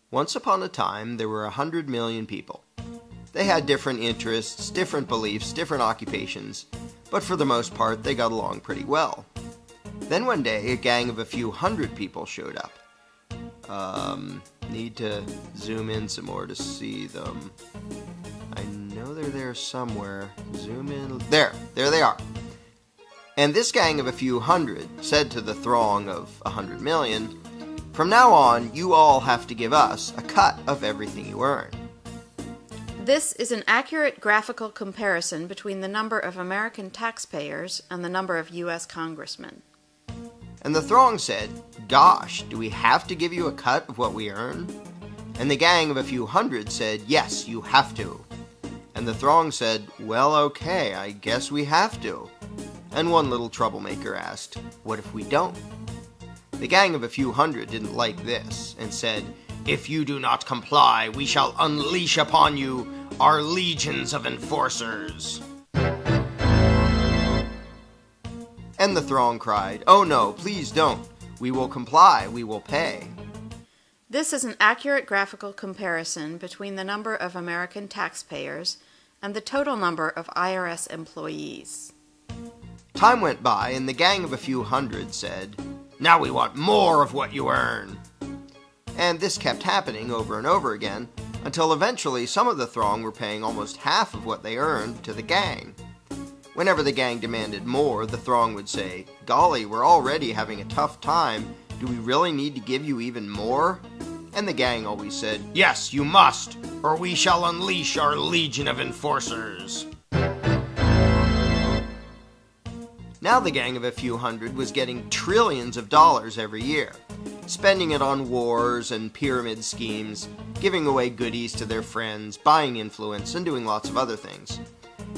Once upon a time, there were 100 million people. They had different interests, different beliefs, different occupations, but for the most part, they got along pretty well. Then one day, a gang of a few hundred people showed up. Need to zoom in some more to see them. I know they're there somewhere. Zoom in. There they are. And this gang of a few hundred said to the throng of 100 million, "From now on, you all have to give us a cut of everything you earn." This is an accurate graphical comparison between the number of American taxpayers and the number of U.S. congressmen. And the throng said, "Gosh, do we have to give you a cut of what we earn?" And the gang of a few hundred said, "Yes, you have to." And the throng said, "Well, okay, I guess we have to." And one little troublemaker asked, "What if we don't?" The gang of a few hundred didn't like this and said, "If you do not comply, we shall unleash upon you our legions of enforcers." And the throng cried, "Oh no, please don't. We will comply, we will pay." This is an accurate graphical comparison between the number of American taxpayers and the total number of IRS employees. Time went by, and the gang of a few hundred said, "Now we want more of what you earn." And this kept happening over and over again, until eventually some of the throng were paying almost half of what they earned to the gang. Whenever the gang demanded more, the throng would say, "Golly, we're already having a tough time. Do we really need to give you even more?" And the gang always said, "Yes, you must, or we shall unleash our legion of enforcers." Now the gang of a few hundred was getting trillions of dollars every year, spending it on wars and pyramid schemes, giving away goodies to their friends, buying influence, and doing lots of other things.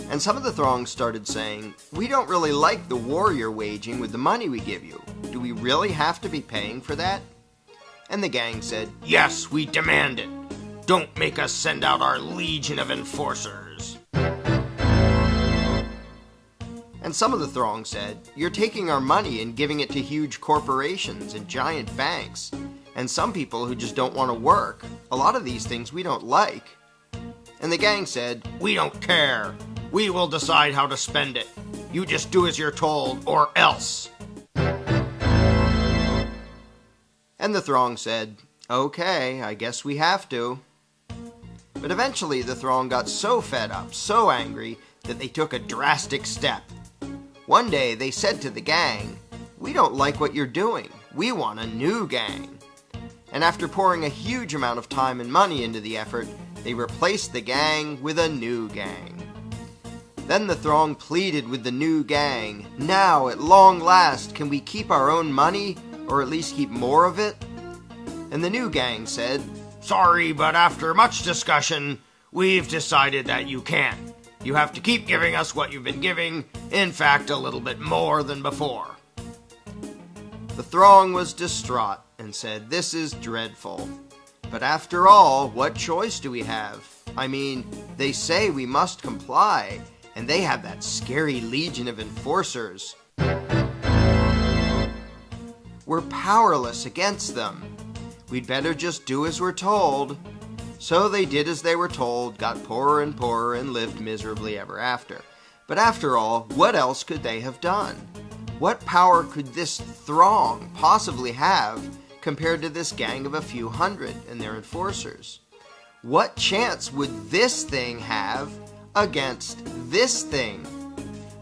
And some of the throng started saying, "We don't really like the war you're waging with the money we give you. Do we really have to be paying for that?" And the gang said, "Yes, we demand it. Don't make us send out our legion of enforcers." And some of the throng said, "You're taking our money and giving it to huge corporations and giant banks, and some people who just don't want to work. A lot of these things we don't like." And the gang said, "We don't care. We will decide how to spend it. You just do as you're told, or else." And the throng said, "Okay, I guess we have to." But eventually the throng got so fed up, so angry, that they took a drastic step. One day they said to the gang, "We don't like what you're doing. We want a new gang." And after pouring a huge amount of time and money into the effort, they replaced the gang with a new gang. Then the throng pleaded with the new gang, "Now, at long last, can we keep our own money, or at least keep more of it?" And the new gang said, "Sorry, but after much discussion, we've decided that you can't. You have to keep giving us what you've been giving, in fact, a little bit more than before." The throng was distraught and said, "This is dreadful. But after all, what choice do we have? I mean, they say we must comply, and they have that scary legion of enforcers. We're powerless against them. We'd better just do as we're told." So they did as they were told, got poorer and poorer, and lived miserably ever after. But after all, what else could they have done? What power could this throng possibly have compared to this gang of a few hundred and their enforcers? What chance would this thing have against this thing?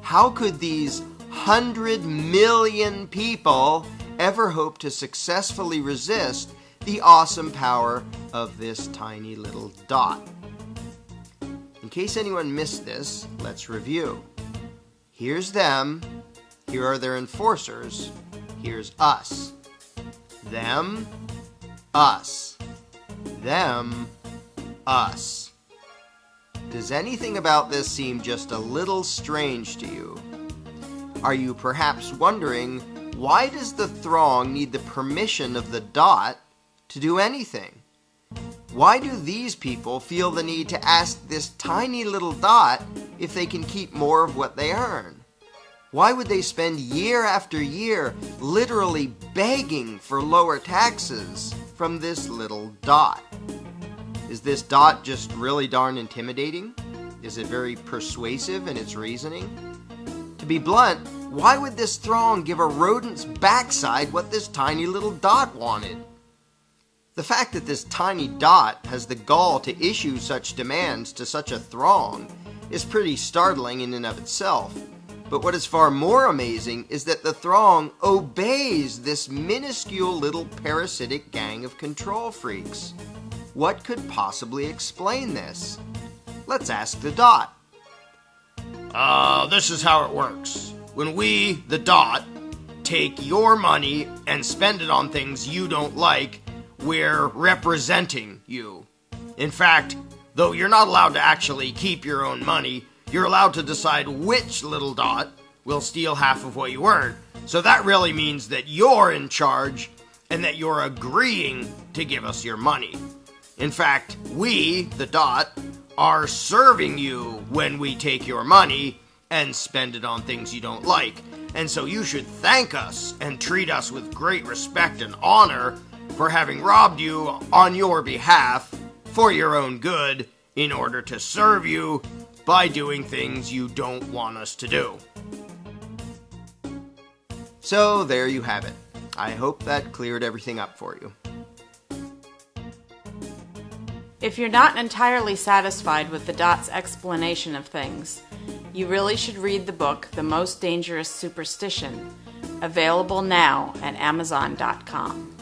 How could these 100 million people ever hope to successfully resist the awesome power of this tiny little dot? In case anyone missed this, let's review. Here's them. Here are their enforcers. Here's us. Them, us. Them, us. Does anything about this seem just a little strange to you? Are you perhaps wondering, why does the throng need the permission of the dot to do anything? Why do these people feel the need to ask this tiny little dot if they can keep more of what they earn? Why would they spend year after year literally begging for lower taxes from this little dot? Is this dot just really darn intimidating? Is it very persuasive in its reasoning? To be blunt, why would this throng give a rodent's backside what this tiny little dot wanted? The fact that this tiny dot has the gall to issue such demands to such a throng is pretty startling in and of itself. But what is far more amazing is that the throng obeys this minuscule little parasitic gang of control freaks. What could possibly explain this? Let's ask the dot. This is how it works. When we, the dot, take your money and spend it on things you don't like, we're representing you. In fact, though you're not allowed to actually keep your own money, you're allowed to decide which little dot will steal half of what you earn. So that really means that you're in charge and that you're agreeing to give us your money. In fact, we, the dot, are serving you when we take your money and spend it on things you don't like. And so you should thank us and treat us with great respect and honor for having robbed you on your behalf for your own good in order to serve you by doing things you don't want us to do. So there you have it. I hope that cleared everything up for you. If you're not entirely satisfied with the dot's explanation of things, you really should read the book The Most Dangerous Superstition, available now at Amazon.com.